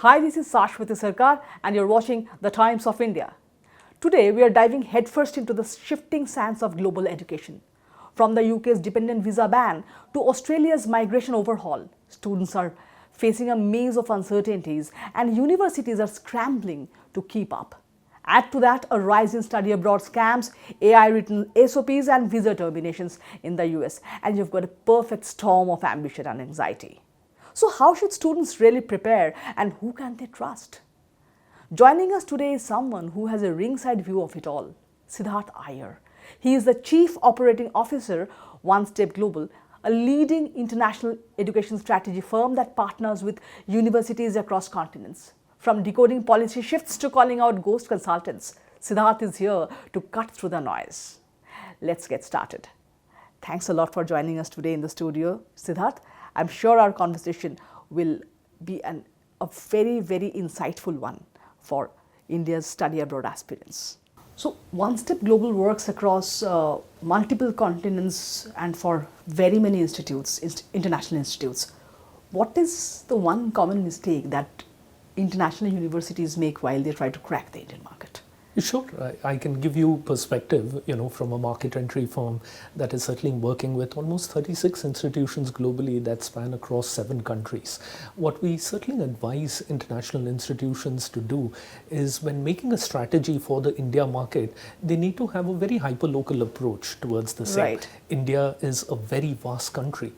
Hi, this is Sharpest and you're watching The Times of India. Today, we are diving headfirst into the shifting sands of global education. From the UK's dependent visa ban to Australia's migration overhaul, students are facing a maze of uncertainties and universities are scrambling to keep up. Add to that a rise in study abroad scams, AI-written SOPs and visa terminations in the US, and you've got a perfect storm of ambition and anxiety. So how should students really prepare and who can they trust? Joining us today is someone who has a ringside view of it all, Siddharth Iyer. He is the Chief Operating Officer, One Step Global, a leading international education strategy firm that partners with universities across continents. From decoding policy shifts to calling out ghost consultants, Siddharth is here to cut through the noise. Let's get started. Thanks a lot for joining us today in the studio, Siddharth. I'm sure our conversation will be a very, very insightful one for India's study abroad aspirants. So, One Step Global works across multiple continents and for very many institutes, international institutes. What is the one common mistake that international universities make while they try to crack the Indian market? Sure, I can give you perspective, from a market entry firm that is certainly working with almost 36 institutions globally that span across 7 countries. What we certainly advise international institutions to do is when making a strategy for the India market, they need to have a very hyper-local approach towards the same. Right. India is a very vast country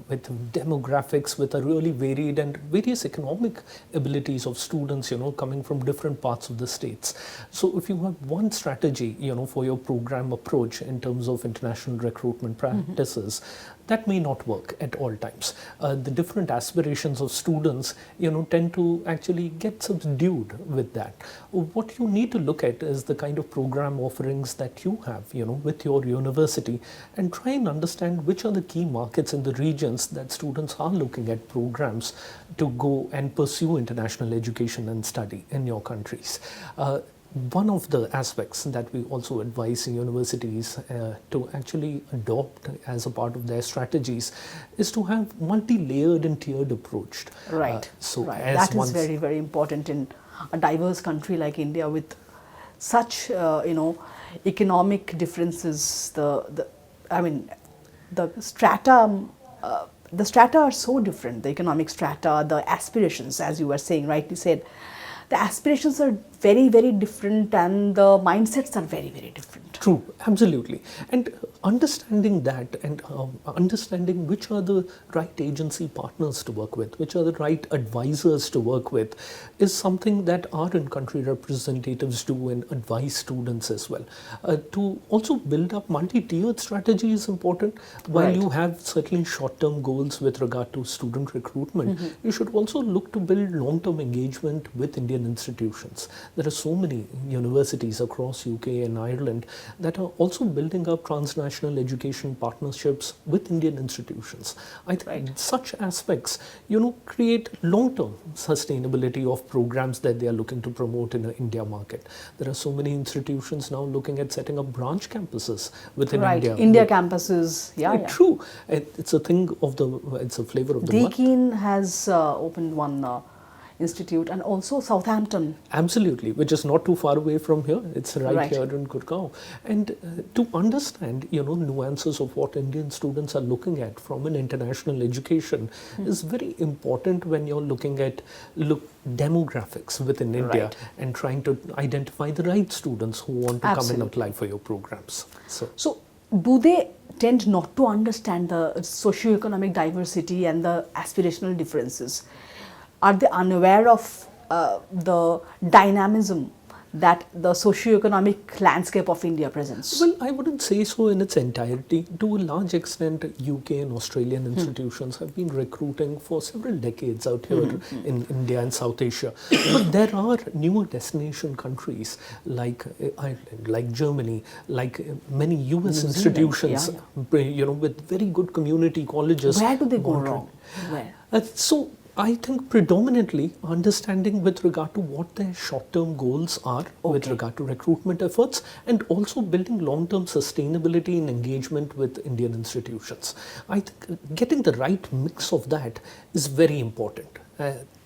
with demographics, with a really varied and various economic abilities of students, coming from different parts of the states. So if you have one strategy, for your program approach in terms of international recruitment practices, that may not work at all times. The different aspirations of students, tend to actually get subdued with that. What you need to look at is the kind of program offerings that you have, with your university, and try and understand which are the key markets in the regions that students are looking at programs to go and pursue international education and study in your countries. One of the aspects that we also advise universities to actually adopt as a part of their strategies is to have multi-layered and tiered approach. Right. Right. That is very, very important in a diverse country like India with such, economic differences. The strata. The strata are so different. The economic strata, the aspirations, as you were saying, rightly said. The aspirations are very, very different and the mindsets are very, very different. True, absolutely. And understanding that and understanding which are the right agency partners to work with, which are the right advisors to work with, is something that our in-country representatives do and advise students as well. To also build up multi-tiered strategy is important. While you have certainly short-term goals with regard to student recruitment, you should also look to build long-term engagement with Indian institutions. There are so many universities across UK and Ireland that are also building up transnational education partnerships with Indian institutions. I think such aspects, create long-term sustainability of programs that they are looking to promote in the India market. There are so many institutions now looking at setting up branch campuses within India. India campuses, True. It's a thing of it's a flavor of the month. Deakin has opened one institute and also Southampton. Absolutely, which is not too far away from here. It's right here in Gurgaon. And to understand, nuances of what Indian students are looking at from an international education is very important when you're looking at demographics within India and trying to identify the right students who want to come and apply for your programs. So do they tend not to understand the socio-economic diversity and the aspirational differences? Are they unaware of the dynamism that the socio-economic landscape of India presents? Well, I wouldn't say so in its entirety. To a large extent, UK and Australian institutions have been recruiting for several decades out here in India and South Asia. But there are newer destination countries like Ireland, like Germany, like many US institutions, with very good community colleges. Where do they go wrong? Where? So I think predominantly understanding with regard to what their short-term goals are with regard to recruitment efforts, and also building long-term sustainability and engagement with Indian institutions. I think getting the right mix of that is very important.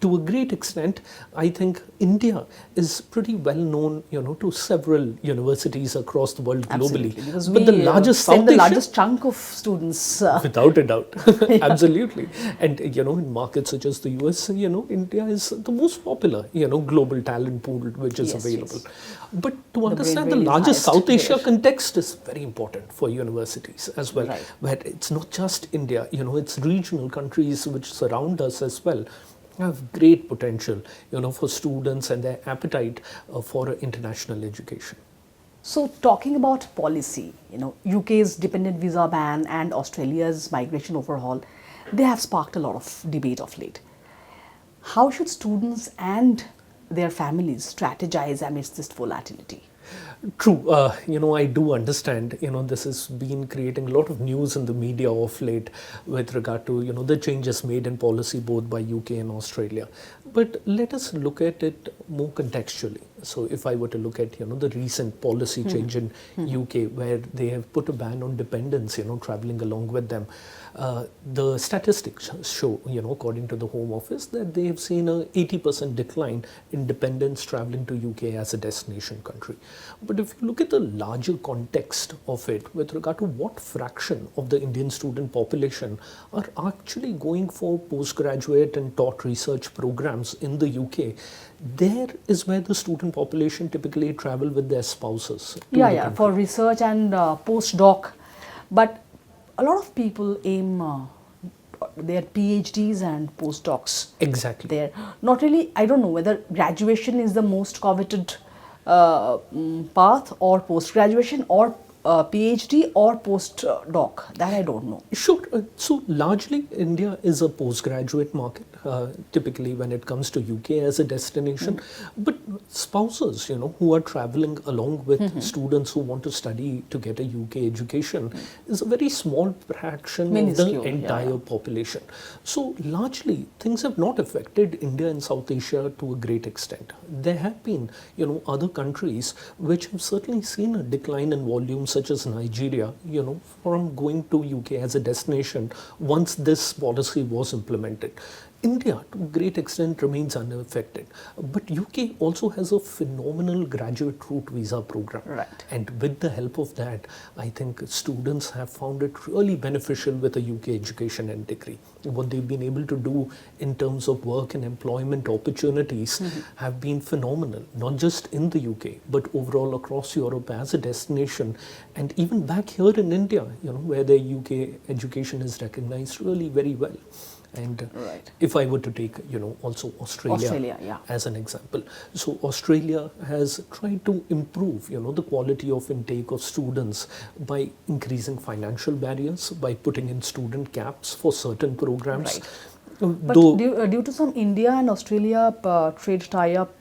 to a great extent, I think India is pretty well known, to several universities across the world globally. Absolutely, because But we the largest send South the Asian, largest chunk of students. without a doubt, absolutely. And in markets such as the US, India is the most popular, global talent pool which is Yes, available. yes. But to brain understand the drain is largest highest South Asia there. context is very important for universities as well, Right. where it's not just India, it's regional countries which surround us as well have great potential, for students and their appetite for international education. So talking about policy, UK's dependent visa ban and Australia's migration overhaul, they have sparked a lot of debate of late. How should students and their families strategize amidst this volatility? True, I do understand, this has been creating a lot of news in the media of late with regard to, the changes made in policy both by UK and Australia. But let us look at it more contextually. So if I were to look at, the recent policy change in UK where they have put a ban on dependents, traveling along with them, the statistics show, according to the Home Office, that they have seen a 80% decline in dependents traveling to UK as a destination country. But if you look at the larger context of it with regard to what fraction of the Indian student population are actually going for postgraduate and taught research programs in the UK, there is where the student population typically travel with their spouses. to the country. For research and postdoc. But a lot of people aim their PhDs and postdocs Exactly. there. Not really, I don't know whether graduation is the most coveted path or post-graduation or PhD or postdoc. That I don't know. Sure. So largely India is a postgraduate market, typically when it comes to UK as a destination. But spouses, who are traveling along with students who want to study to get a UK education is a very small fraction Minuscule, of the entire population. So largely things have not affected India and South Asia to a great extent. There have been, other countries which have certainly seen a decline in volumes such as Nigeria, from going to UK as a destination once this policy was implemented. India, to a great extent, remains unaffected. But UK also has a phenomenal graduate route visa program. Right. And with the help of that, I think students have found it really beneficial with a UK education and degree. What they've been able to do in terms of work and employment opportunities have been phenomenal, not just in the UK, but overall across Europe as a destination. And even back here in India, where the UK education is recognized really very well. And Right. if I were to take, also Australia yeah. as an example. So Australia has tried to improve, the quality of intake of students by increasing financial barriers, by putting in student caps for certain programs. Right. But due to some India and Australia trade tie-up,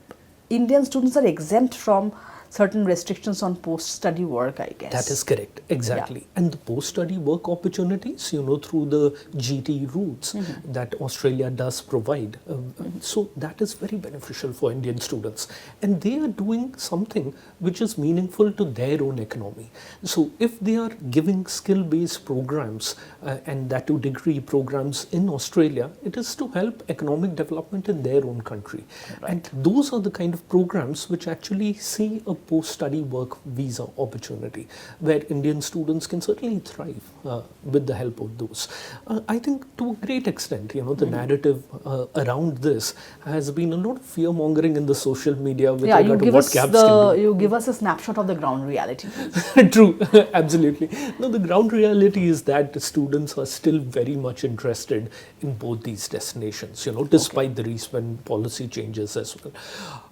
Indian students are exempt from certain restrictions on post-study work, I guess. That is correct, exactly. And the post-study work opportunities, through the GT routes that Australia does provide. So that is very beneficial for Indian students. And they are doing something which is meaningful to their own economy. So if they are giving skill-based programs and that to degree programs in Australia, it is to help economic development in their own country. Right. And those are the kind of programs which actually see a post-study work visa opportunity where Indian students can certainly thrive with the help of those. I think to a great extent, the narrative around this has been a lot of fear-mongering in the social media with regard to what gaps can be. You give us a snapshot of the ground reality. True, absolutely. No, the ground reality is that the students are still very much interested in both these destinations, despite the recent policy changes as well.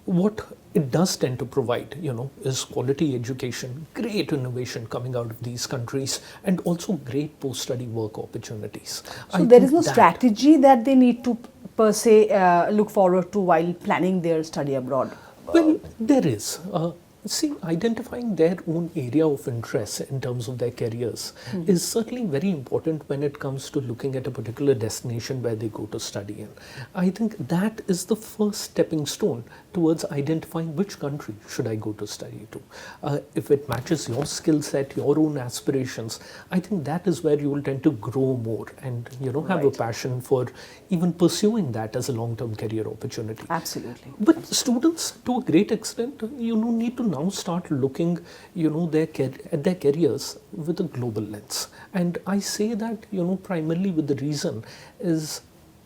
What it does tend to provide, is quality education, great innovation coming out of these countries, and also great post-study work opportunities. So there is no strategy that they need to per se look forward to while planning their study abroad? Well, there is. See, identifying their own area of interest in terms of their careers is certainly very important when it comes to looking at a particular destination where they go to study in. I think that is the first stepping stone towards identifying which country should I go to study to. If it matches your skill set, your own aspirations, I think that is where you will tend to grow more and have a passion for even pursuing that as a long-term career opportunity. Absolutely. But students, to a great extent, need to now start looking, at their careers with a global lens. And I say that, primarily with the reason is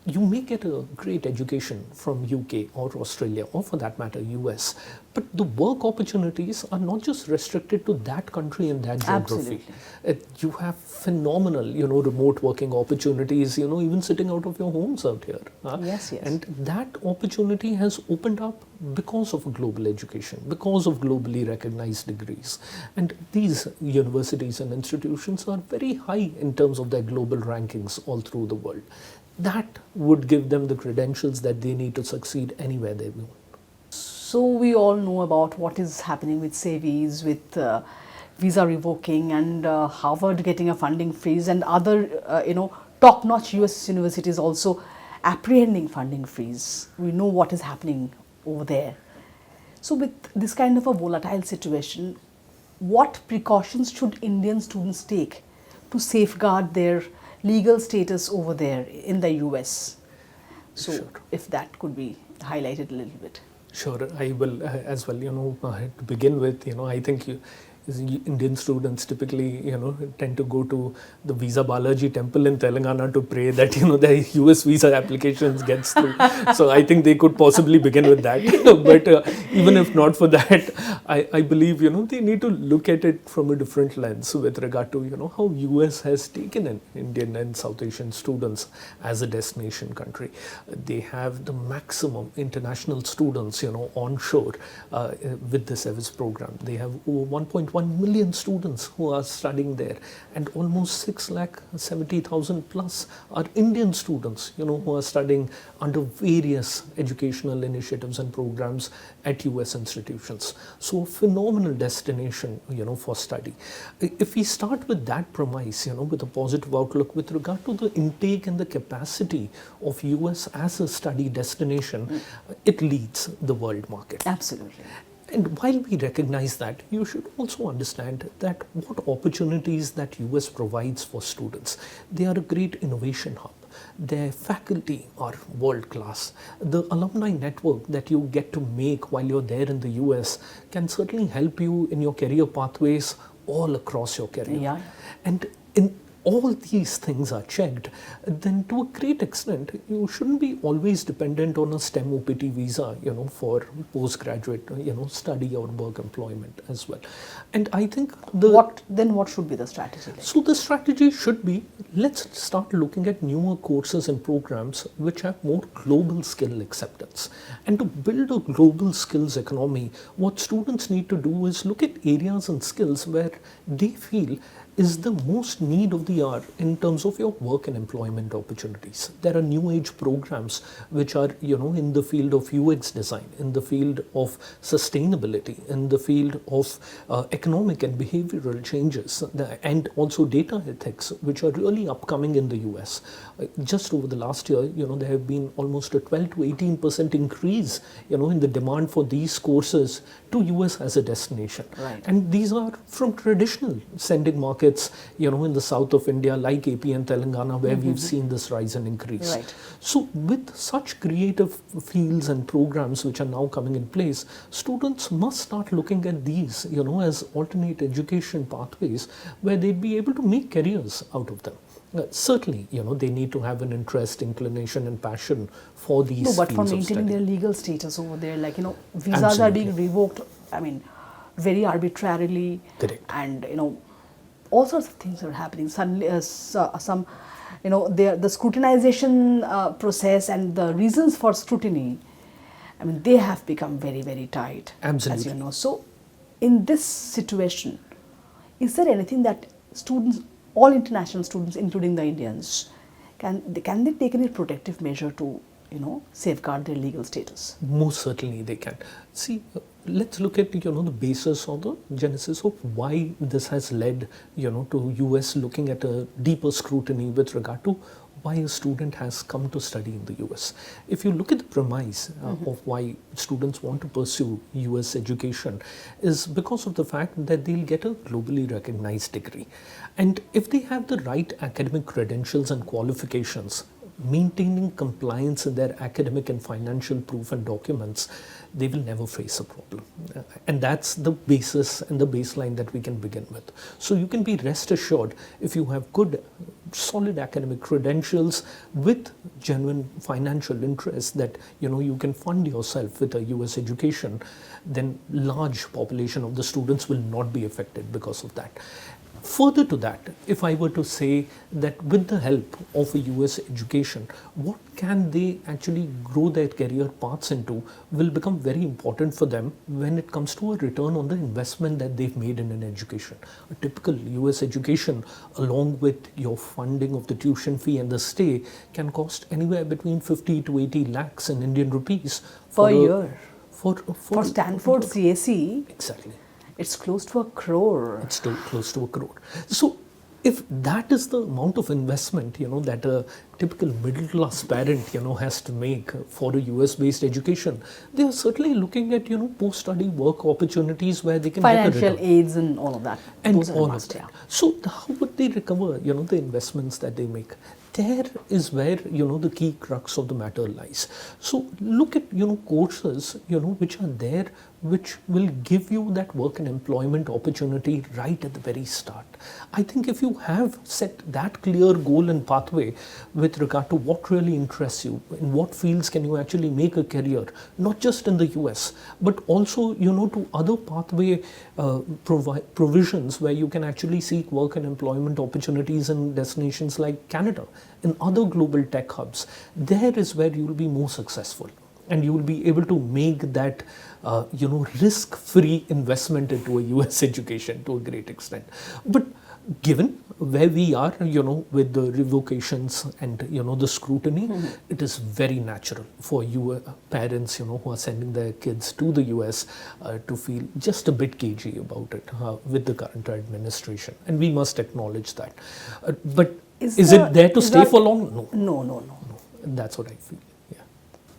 you may get a great education from UK or Australia or for that matter US, but the work opportunities are not just restricted to that country and that geography. You have phenomenal, remote working opportunities, even sitting out of your homes out here. Yes. And that opportunity has opened up because of global education, because of globally recognized degrees. And these universities and institutions are very high in terms of their global rankings all through the world. That would give them the credentials that they need to succeed anywhere they go. So we all know about what is happening with SEVIS, with visa revoking, and Harvard getting a funding freeze, and other top-notch US universities also apprehending funding freeze. We know what is happening over there. So with this kind of a volatile situation, what precautions should Indian students take to safeguard their legal status over there in the US? So Sure. if that could be highlighted a little bit. Sure, I will as well. To begin with, I think Indian students typically, tend to go to the Visa Balaji temple in Telangana to pray that, their US visa applications gets through. So I think they could possibly begin with that. But even if not for that, I believe, they need to look at it from a different lens with regard to, how US has taken in Indian and South Asian students as a destination country. They have the maximum international students, onshore with the SEVIS program. They have over 1.1 million students who are studying there, and almost 6,70,000 plus are Indian students, who are studying under various educational initiatives and programs at US institutions. So a phenomenal destination, for study. If we start with that premise, with a positive outlook with regard to the intake and the capacity of US as a study destination, it leads the world market. Absolutely. And while we recognize that, you should also understand that what opportunities that US provides for students. They are a great innovation hub. Their faculty are world class. The alumni network that you get to make while you're there in the US can certainly help you in your career pathways all across your career. Yeah. And in all these things are checked, then to a great extent, you shouldn't be always dependent on a STEM OPT visa, for postgraduate, study or work employment as well. And I think What should be the strategy like? So the strategy should be, let's start looking at newer courses and programs which have more global skill acceptance. And to build a global skills economy, what students need to do is look at areas and skills where they feel is the most need of the hour in terms of your work and employment opportunities. There are new age programs which are, in the field of UX design, in the field of sustainability, in the field of economic and behavioral changes, and also data ethics, which are really upcoming in the US. Just over the last year, there have been almost a 12 to 18% increase, in the demand for these courses to US as a destination. Right. And these are from traditional sending markets, in the south of India, like AP and Telangana, where we've seen this rise and increase. Right. So with such creative fields and programs which are now coming in place, students must start looking at these, as alternate education pathways where they'd be able to make careers out of them. Certainly, they need to have an interest, inclination and passion for these No, but for fields of maintaining study. their legal status over there, visas are Absolutely. being revoked, very arbitrarily. Correct. And, all sorts of things are happening. Suddenly, the scrutinization process and the reasons for scrutiny, they have become very, very tight. Absolutely. As you know. So, in this situation, is there anything that students, all international students, including the Indians, can they take any protective measure to, safeguard their legal status? Most certainly they can. See, let's look at the basis or the genesis of why this has led to US looking at a deeper scrutiny with regard to why a student has come to study in the US. If you look at the premise of why students want to pursue US education is because of the fact that they'll get a globally recognized degree. And if they have the right academic credentials and qualifications, maintaining compliance in their academic and financial proof and documents, they will never face a problem. And that's the basis and the baseline that we can begin with. So you can be rest assured, if you have good, solid academic credentials with genuine financial interests, that you can fund yourself with a US education, then large population of the students will not be affected because of that. Further to that, if I were to say that with the help of a US education, what can they actually grow their career paths into will become very important for them when it comes to a return on the investment that they've made in an education. A typical US education, along with your funding of the tuition fee and the stay, can cost anywhere between 50 to 80 lakhs in Indian rupees Per year. For Stanford CAC, exactly. it's close to 1 crore. It's still close to 1 crore. So if that is the amount of investment, that a typical middle class parent, has to make for a US based education, they are certainly looking at, post study work opportunities where they can Financial get a return. aids and all of that. And Those are all must, of that. yeah. So how would they recover, the investments that they make? There is where, the key crux of the matter lies. So look at, courses, which are there, which will give you that work and employment opportunity right at the very start. I think if you have set that clear goal and pathway with regard to what really interests you, in what fields can you actually make a career, not just in the US, but also, to other pathway provisions where you can actually seek work and employment opportunities in destinations like Canada, in other global tech hubs, there is where you will be more successful. And you will be able to make that, risk-free investment into a US education to a great extent. But given where we are, with the revocations and, the scrutiny, it is very natural for you parents, who are sending their kids to the US to feel just a bit cagey about it with the current administration. And we must acknowledge that. But is it there to stay for long? No. No. That's what I feel. Yeah.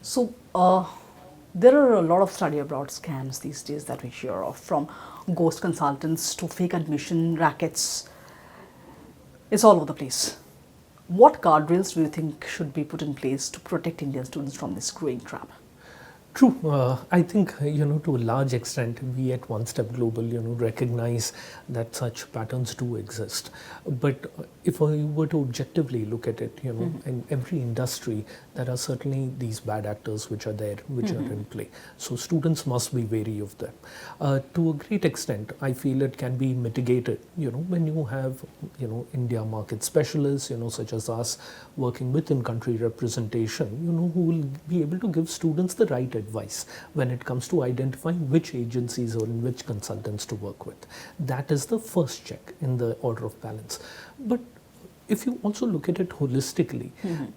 So, there are a lot of study abroad scams these days that we hear of, from ghost consultants to fake admission rackets. It's all over the place. What guardrails do you think should be put in place to protect Indian students from this growing trap? True. I think, to a large extent, we at One Step Global, recognize that such patterns do exist. But if I were to objectively look at it, in every industry, there are certainly these bad actors which are there, which are in play. So students must be wary of them. To a great extent, I feel it can be mitigated, when you have, India market specialists, such as us, working with in-country representation, who will be able to give students the right advice when it comes to identifying which agencies or in which consultants to work with. That is the first check in the order of balance. But if you also look at it holistically,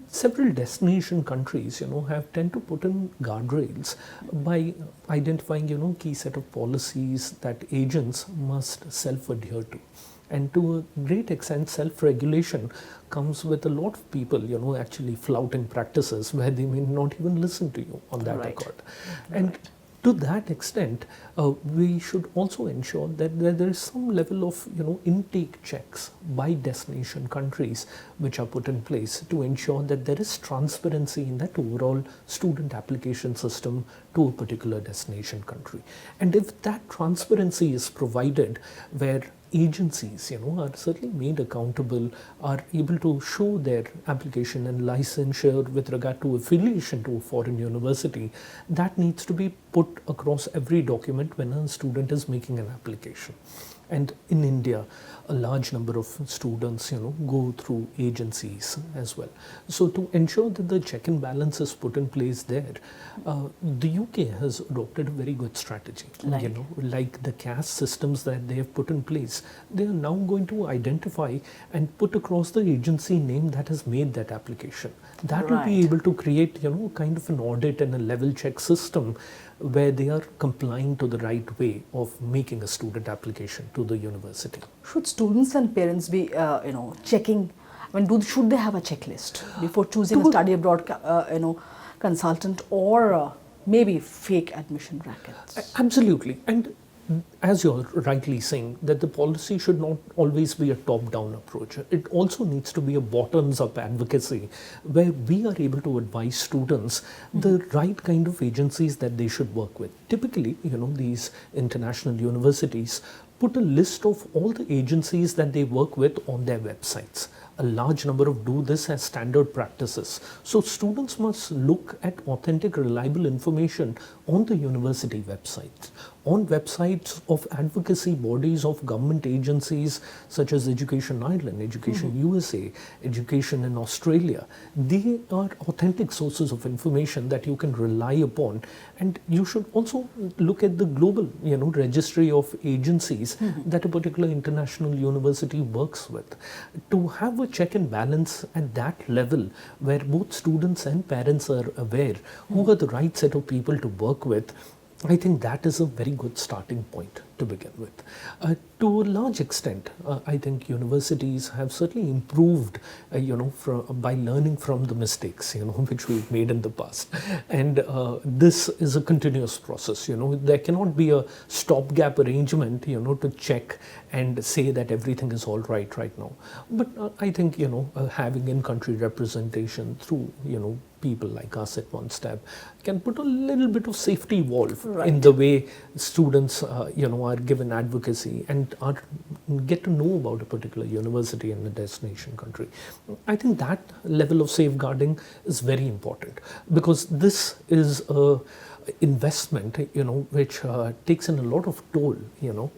several destination countries, have tend to put in guardrails by identifying, key set of policies that agents must self-adhere to. And to a great extent, self-regulation comes with a lot of people, actually flouting practices where they may not even listen to you on that accord. And to that extent, we should also ensure that there is some level of, intake checks by destination countries which are put in place to ensure that there is transparency in that overall student application system to a particular destination country. And if that transparency is provided, where agencies, are certainly made accountable, are able to show their application and licensure with regard to affiliation to a foreign university, that needs to be put across every document when a student is making an application. And in India, a large number of students, go through agencies as well. So to ensure that the check and balance is put in place there, the UK has adopted a very good strategy. Like the caste systems that they have put in place, they are now going to identify and put across the agency name that has made that application. That will be able to create, kind of an audit and a level check system where they are complying to the right way of making a student application to the university. Should students and parents be, checking? I mean, should they have a checklist before choosing a study abroad, consultant, or maybe fake admission rackets? Absolutely. And as you're rightly saying, that the policy should not always be a top-down approach. It also needs to be a bottoms-up advocacy where we are able to advise students the right kind of agencies that they should work with. Typically, these international universities put a list of all the agencies that they work with on their websites. A large number of do this as standard practices. So students must look at authentic, reliable information on the university websites, on websites of advocacy bodies of government agencies such as Education Ireland, Education USA, Education in Australia. They are authentic sources of information that you can rely upon. And you should also look at the global, registry of agencies that a particular international university works with. To have a check and balance at that level where both students and parents are aware who are the right set of people to work with, I think that is a very good starting point to begin with. To a large extent, I think universities have certainly improved, by learning from the mistakes, which we've made in the past. And this is a continuous process. There cannot be a stopgap arrangement, to check and say that everything is all right now. But I think, having in-country representation through, people like us at One Step can put a little bit of safety valve in the way students, are given advocacy and get to know about a particular university in a destination country. I think that level of safeguarding is very important because this is a investment, which takes in a lot of toll,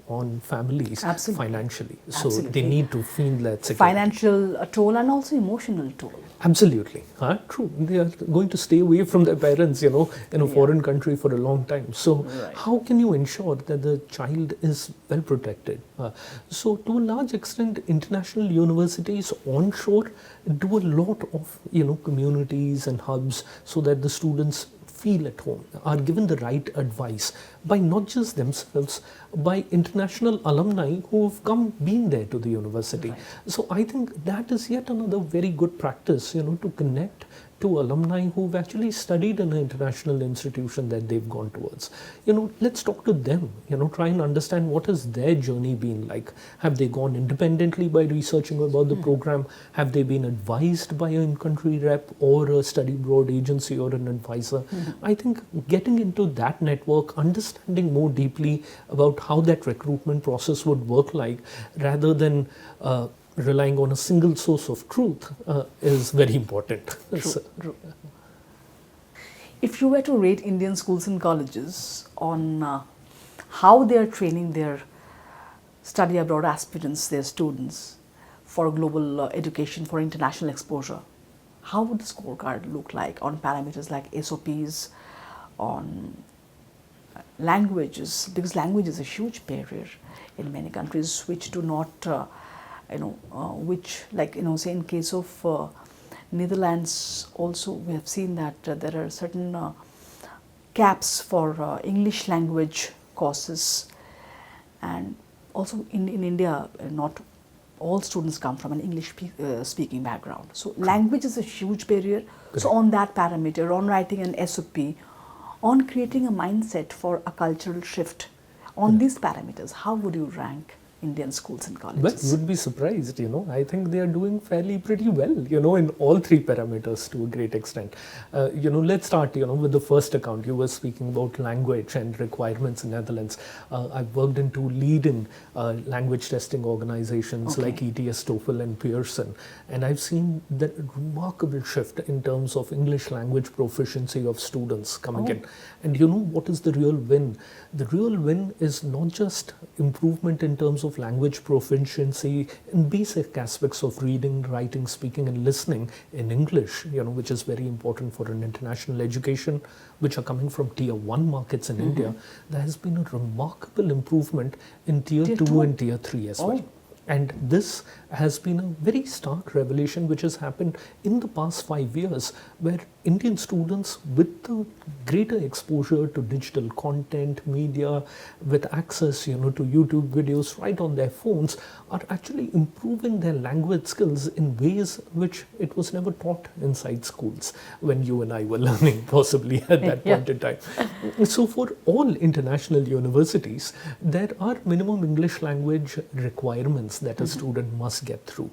on families financially. So they need to feel that security. Financial toll and also emotional toll. Absolutely. True. They are going to stay away from their parents, in a foreign country for a long time. So how can you ensure that the child is well protected? So to a large extent, international universities onshore do a lot of, communities and hubs so that the students feel at home, are given the right advice by not just themselves, by international alumni who have been there to the university. So I think that is yet another very good practice, to connect to alumni who've actually studied in an international institution that they've gone towards. Let's talk to them, try and understand what has their journey been like. Have they gone independently by researching about the program? Have they been advised by an in-country rep or a study abroad agency or an advisor? I think getting into that network, understanding more deeply about how that recruitment process would work like, rather than relying on a single source of truth is very important. True. If you were to rate Indian schools and colleges on how they are training their study abroad aspirants, their students, for global education, for international exposure, how would the scorecard look like on parameters like SOPs, on languages? Because language is a huge barrier in many countries which do not say in case of Netherlands also we have seen that there are certain caps for English language courses, and also in India not all students come from an English speaking background. So language is a huge barrier. Correct. So on that parameter, on writing an SOP, on creating a mindset for a cultural shift, on these parameters, how would you rank Indian schools and colleges? Well, you would be surprised, I think they are doing pretty well, in all three parameters to a great extent. Let's start, with the first account. You were speaking about language and requirements in Netherlands. I've worked in two leading language testing organizations like ETS, TOEFL and Pearson. And I've seen that remarkable shift in terms of English language proficiency of students coming in. And what is the real win? The real win is not just improvement in terms of of language proficiency in basic aspects of reading, writing, speaking and listening in English, which is very important for an international education, which are coming from tier 1 markets in India, there has been a remarkable improvement in tier 2 and tier 3 as well. And this has been a very stark revelation which has happened in the past 5 years, where Indian students, with the greater exposure to digital content, media, with access to YouTube videos right on their phones, are actually improving their language skills in ways which it was never taught inside schools when you and I were learning, possibly at that point in time. So for all international universities, there are minimum English language requirements that a student must get through.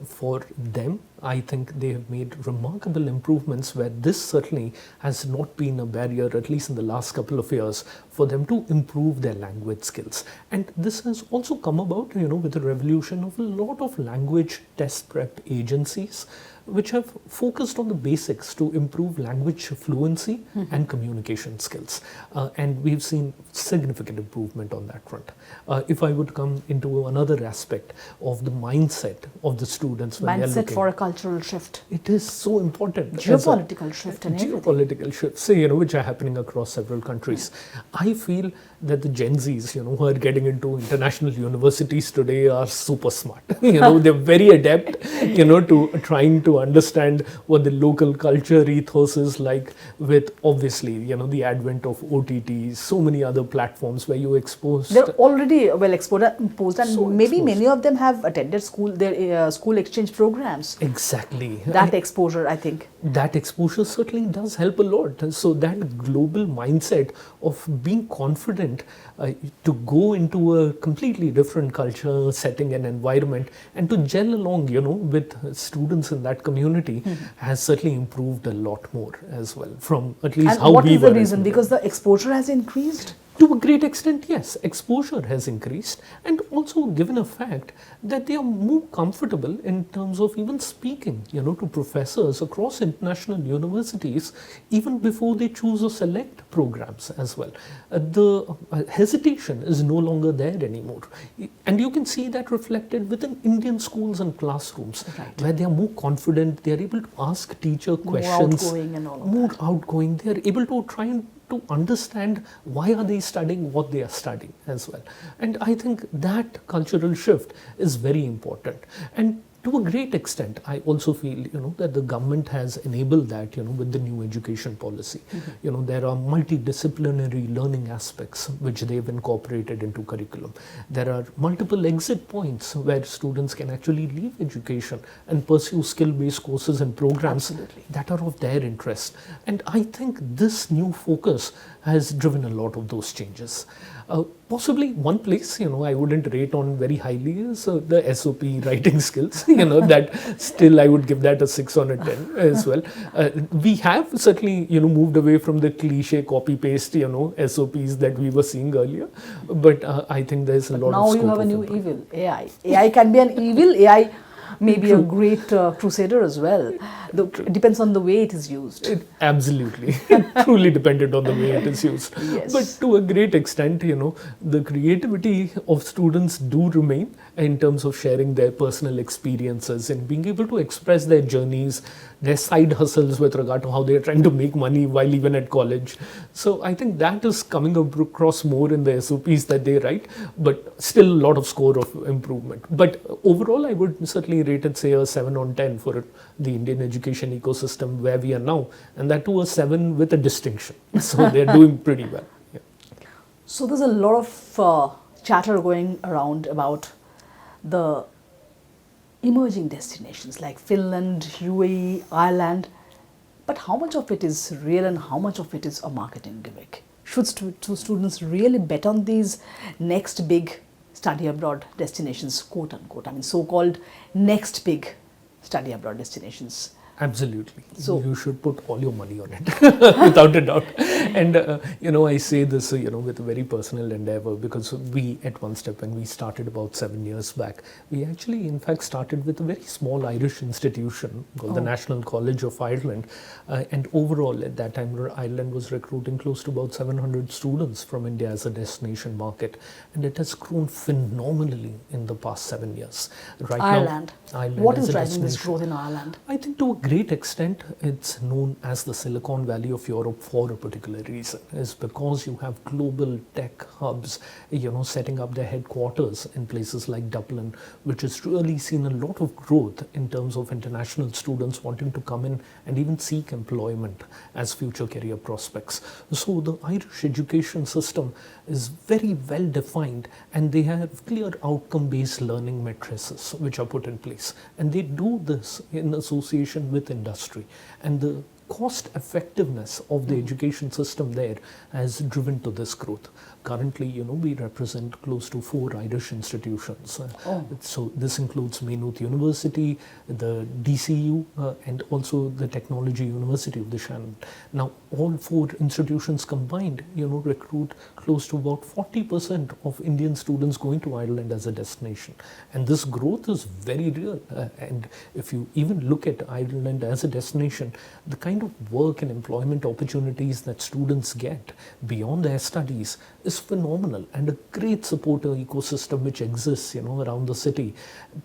For them, I think they have made remarkable improvements where this certainly has not been a barrier, at least in the last couple of years, for them to improve their language skills. And this has also come about, with the revolution of a lot of language test prep agencies, which have focused on the basics to improve language fluency and communication skills. And we've seen significant improvement on that front. If I would come into another aspect of the mindset of the students when they're looking. Mindset for a cultural shift. It is so important. Geopolitical shift and everything. Geopolitical shifts, which are happening across several countries. I feel that the Gen Zs, who are getting into international universities today are super smart. They're very adept, to trying to understand what the local culture ethos is like, with obviously, the advent of OTTs, so many other platforms where you exposed. They're already well exposed and So maybe exposed. many of them have attended their school exchange programs. Exactly. That exposure, I think. That exposure certainly does help a lot. So that global mindset of being confident to go into a completely different culture, setting and environment, and to gel along, with students in that community has certainly improved a lot more as well, from at least And how what we is were. the reason? Because the exposure has increased? To a great extent, yes. Exposure has increased, and also given a fact that they are more comfortable in terms of even speaking, to professors across international universities, even before they choose or select programs as well. The hesitation is no longer there anymore. And you can see that reflected within Indian schools and classrooms, where they are more confident, they are able to ask teacher questions. More outgoing and all of more that. outgoing. They are able to try and to understand why are they studying what they are studying as well. And I think that cultural shift is very important. And to a great extent, I also feel, that the government has enabled that, with the new education policy. There are multidisciplinary learning aspects which they've incorporated into curriculum. There are multiple exit points where students can actually leave education and pursue skill-based courses and programs that are of their interest. And I think this new focus has driven a lot of those changes. Possibly one place, I wouldn't rate on very highly is the SOP writing skills, that still I would give that a 6 on a 10 as well. We have certainly, moved away from the cliche copy-paste, SOPs that we were seeing earlier. But I think there's a lot of Now scope you have a of new improvement. evil, AI. AI can be an evil, AI may be a great crusader as well. It depends on the way it is used. Absolutely. Truly dependent on the way it is used. Yes. But to a great extent, the creativity of students do remain in terms of sharing their personal experiences and being able to express their journeys, their side hustles with regard to how they are trying to make money while even at college. So I think that is coming across more in the SOPs that they write, but still a lot of score of improvement. But overall, I would certainly rate it, say, a 7 on 10 for the Indian education ecosystem where we are now, and that too a 7 with a distinction. So they're doing pretty well. Yeah. So there's a lot of chatter going around about the emerging destinations like Finland, UAE, Ireland. But how much of it is real and how much of it is a marketing gimmick? Should students really bet on these next big study abroad destinations, quote unquote, I mean so-called next big study abroad destinations? Absolutely. So- you should put all your money on it, without a doubt. And I say this, with a very personal endeavor, because we at One Step, when we started about 7 years back, we actually, in fact, started with a very small Irish institution called the National College of Ireland. And overall, at that time, Ireland was recruiting close to about 700 students from India as a destination market. And it has grown phenomenally in the past 7 years. Right Ireland. now, Ireland What as is a driving this destination. growth in Ireland? I think to a great extent, it's known as the Silicon Valley of Europe for a particular reason. Is because you have global tech hubs, setting up their headquarters in places like Dublin, which has really seen a lot of growth in terms of international students wanting to come in and even seek employment as future career prospects. So the Irish education system is very well defined, and they have clear outcome-based learning matrices which are put in place. And they do this in association with industry. And the cost effectiveness of the education system there has driven to this growth. Currently, we represent close to 4 Irish institutions. So this includes Maynooth University, the DCU, and also the Technology University of the Shannon. Now, all 4 institutions combined, recruit close to about 40% of Indian students going to Ireland as a destination. And this growth is very real. And if you even look at Ireland as a destination, the kind of work and employment opportunities that students get beyond their studies is phenomenal, and a great supporter ecosystem which exists, around the city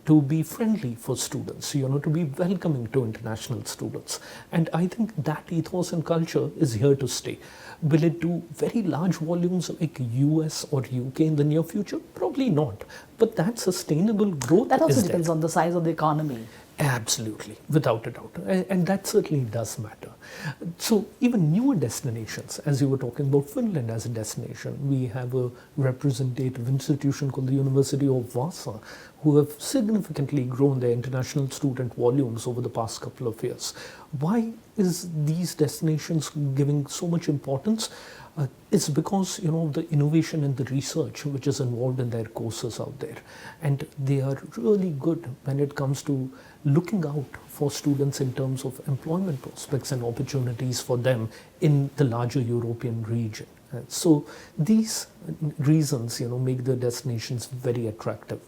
to be friendly for students, to be welcoming to international students. And I think that ethos and culture is here to stay. Will it do very large volumes like US or UK in the near future? Probably not. But that sustainable growth That also is depends there. on the size of the economy. Absolutely, without a doubt. And that certainly does matter. So even newer destinations, as you were talking about Finland as a destination, we have a representative institution called the University of Vasa, who have significantly grown their international student volumes over the past couple of years. Why is these destinations giving so much importance? It's because of the innovation and the research which is involved in their courses out there, and they are really good when it comes to looking out for students in terms of employment prospects and opportunities for them in the larger European region. So these reasons, make the destinations very attractive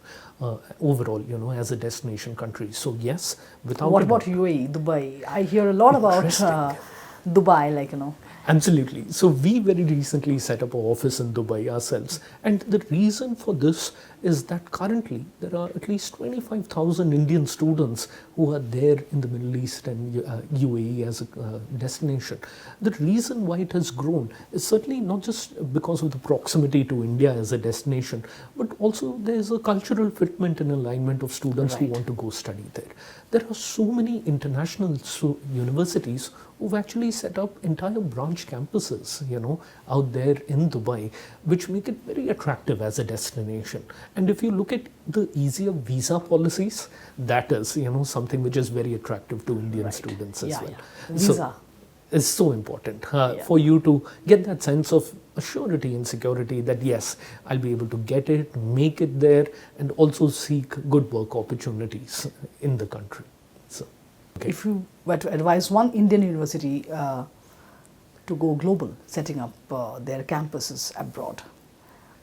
overall, as a destination country. So yes, without What a about doubt. UAE, Dubai? I hear a lot about Dubai, Absolutely. So we very recently set up an office in Dubai ourselves. And the reason for this is that currently there are at least 25,000 Indian students who are there in the Middle East and UAE as a destination. The reason why it has grown is certainly not just because of the proximity to India as a destination, but also there is a cultural fitment and alignment of students who Right. want to go study there. There are so many international universities who've actually set up entire branch campuses, out there in Dubai, which make it very attractive as a destination. And if you look at the easier visa policies, that is, something which is very attractive to Indian students as well. Visa. So it's so important Yeah. for you to get that sense of assurity and security that yes, I'll be able to get it, make it there, and also seek good work opportunities in the country. So, okay. If you were to advise one Indian university to go global, setting up their campuses abroad,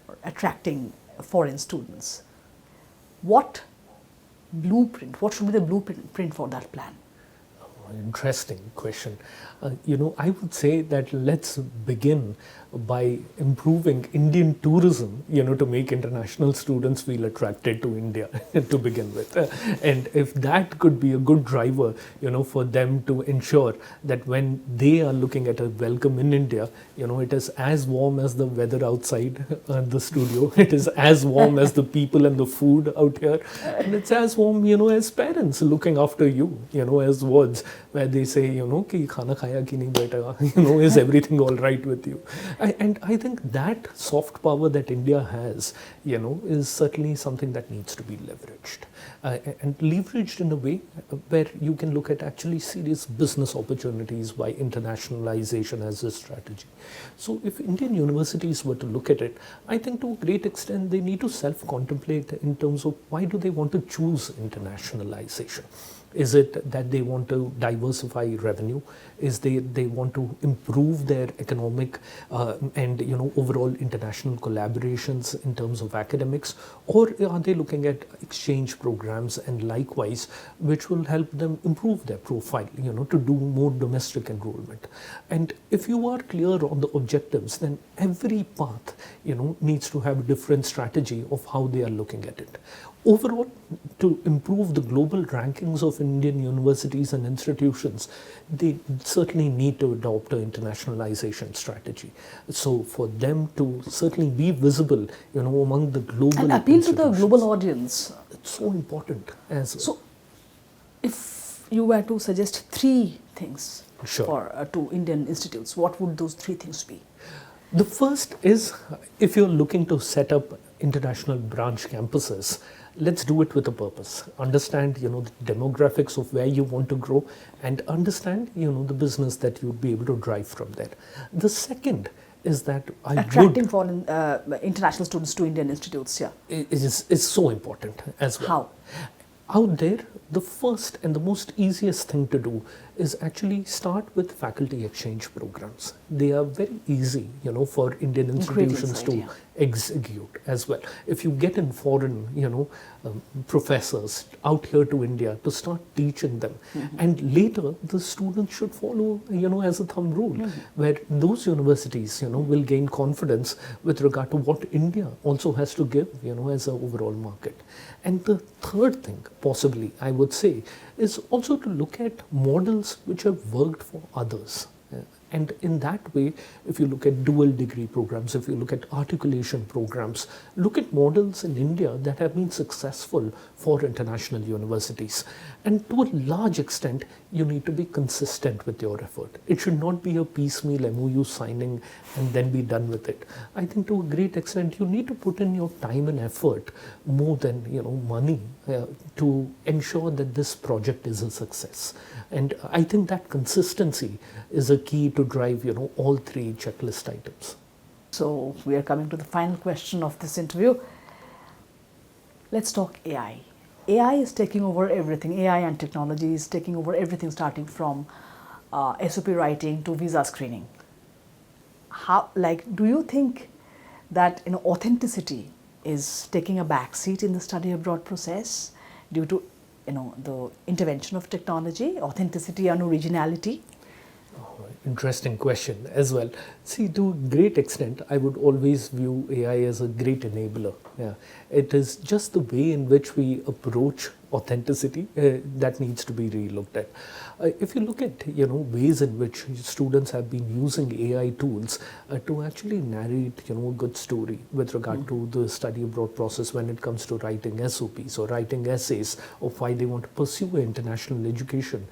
or attracting foreign students, what should be the blueprint for that plan? Interesting question. I would say that let's begin by improving Indian tourism, to make international students feel attracted to India to begin with. And if that could be a good driver, for them to ensure that when they are looking at a welcome in India, it is as warm as the weather outside the studio. It is as warm as the people and the food out here. And it's as warm, as parents looking after you, as words where they say, ki khana khaya ki nahi beta, is everything all right with you? And I think that soft power that India has, is certainly something that needs to be leveraged. And leveraged in a way where you can look at actually serious business opportunities by internationalization as a strategy. So if Indian universities were to look at it, I think to a great extent they need to self-contemplate in terms of why do they want to choose internationalization. Is it that they want to diversify revenue? Is they want to improve their economic and overall international collaborations in terms of academics, or are they looking at exchange programs and likewise, which will help them improve their profile, to do more domestic enrollment? And if you are clear on the objectives, then every path, needs to have a different strategy of how they are looking at it. Overall, to improve the global rankings of Indian universities and institutions, they certainly need to adopt an internationalization strategy. So for them to certainly be visible, among the global and appeal to the global audience. It's so important as well. So, if you were to suggest 3 things Sure. for to Indian institutes, what would those 3 things be? The first is, if you're looking to set up international branch campuses, let's do it with a purpose. Understand, the demographics of where you want to grow, and understand, the business that you'd be able to drive from there. The second is that attracting foreign international students to Indian institutes. Yeah, is so important as well. How? Out there, the first and the most easiest thing to do is actually start with faculty exchange programs. They are very easy, for Indian institutions to execute as well. If you get in foreign, professors out here to India to start teaching them, and later the students should follow, as a thumb rule, where those universities, will gain confidence with regard to what India also has to give, as an overall market. And the third thing, possibly, I would say, is also to look at models which have worked for others. And in that way, if you look at dual degree programs, if you look at articulation programs, look at models in India that have been successful for international universities. And to a large extent, you need to be consistent with your effort. It should not be a piecemeal MOU signing and then be done with it. I think to a great extent, you need to put in your time and effort more than, money to ensure that this project is a success. And I think that consistency is a key to drive, all 3 checklist items. So we are coming to the final question of this interview. Let's talk AI. AI is taking over everything. AI and technology is taking over everything, starting from SOP writing to visa screening. Do you think that authenticity is taking a back seat in the study abroad process due to the intervention of technology, authenticity and originality? Interesting question as well. See, to a great extent, I would always view AI as a great enabler. Yeah, it is just the way in which we approach authenticity that needs to be re-looked at. If you look at ways in which students have been using AI tools to actually narrate a good story with regard to the study abroad process when it comes to writing SOPs or writing essays of why they want to pursue international education,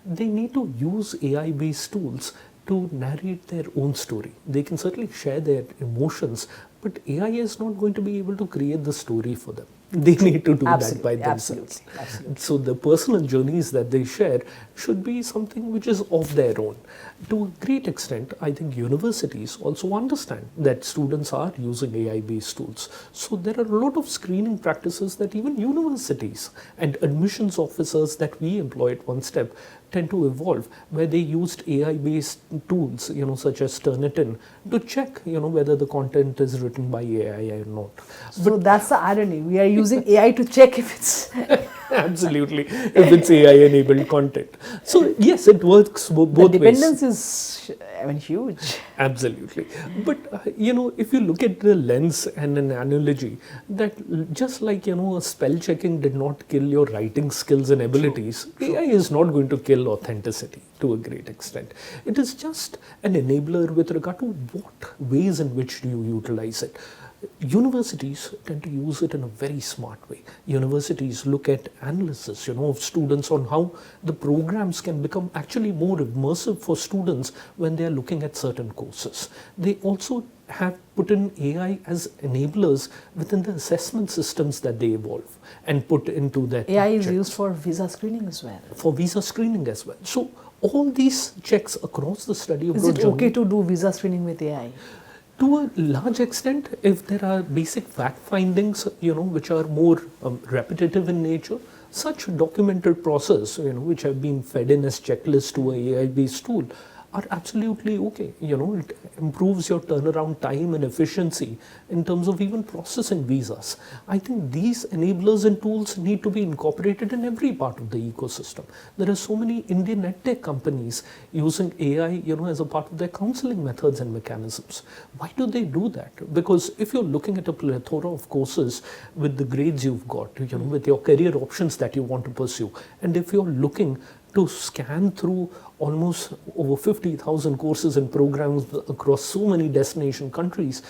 they need to use AI-based tools to narrate their own story. They can certainly share their emotions, but AI is not going to be able to create the story for them. They need to do that by themselves. Absolutely. So the personal journeys that they share should be something which is of their own. To a great extent, I think universities also understand that students are using AI-based tools. So there are a lot of screening practices that even universities and admissions officers that we employ at One Step tend to evolve, where they used AI-based tools, such as Turnitin, to check, whether the content is written by AI or not. So that's the irony. We are using AI to check if it's absolutely, if it's AI-enabled content. So yes, it works both ways. The dependence is, huge. Absolutely. But, if you look at the lens and an analogy, that just like, spell checking did not kill your writing skills and abilities, AI is not going to kill authenticity to a great extent. It is just an enabler with regard to what ways in which do you utilize it. Universities tend to use it in a very smart way. Universities look at analysis, of students on how the programs can become actually more immersive for students when they are looking at certain courses. They also have put in AI as enablers within the assessment systems that they evolve and put into that. AI is used for visa screening as well. For visa screening as well. So all these checks across the study abroad journey. Is it okay to do visa screening with AI? To a large extent, if there are basic fact findings, which are more repetitive in nature, such a documented process, which have been fed in as checklists to a AI-based tool, are absolutely okay. It improves your turnaround time and efficiency in terms of even processing visas. I think these enablers and tools need to be incorporated in every part of the ecosystem. There are so many Indian edtech companies using AI, as a part of their counseling methods and mechanisms. Why do they do that? Because if you're looking at a plethora of courses with the grades you've got, with your career options that you want to pursue, and if you're looking to scan through almost over 50,000 courses and programs across so many destination countries,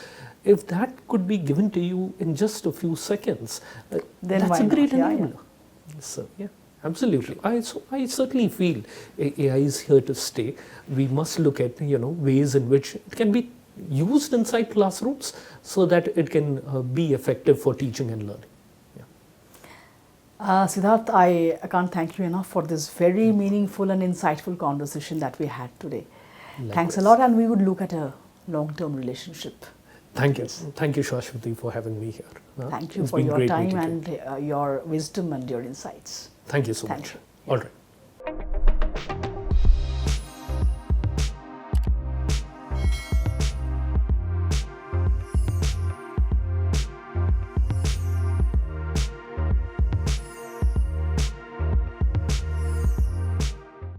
if that could be given to you in just a few seconds, then that's a great enabler. Yeah. So, yeah, absolutely. I certainly feel AI is here to stay. We must look at ways in which it can be used inside classrooms so that it can be effective for teaching and learning. Siddharth, I can't thank you enough for this very meaningful and insightful conversation that we had today. Likewise. Thanks a lot, and we would look at a long-term relationship. Thank you. Thank you, Shashwati, for having me here. Thank you It's for been your great time meeting and your wisdom and your insights. Thank you so Thank much. you. All right.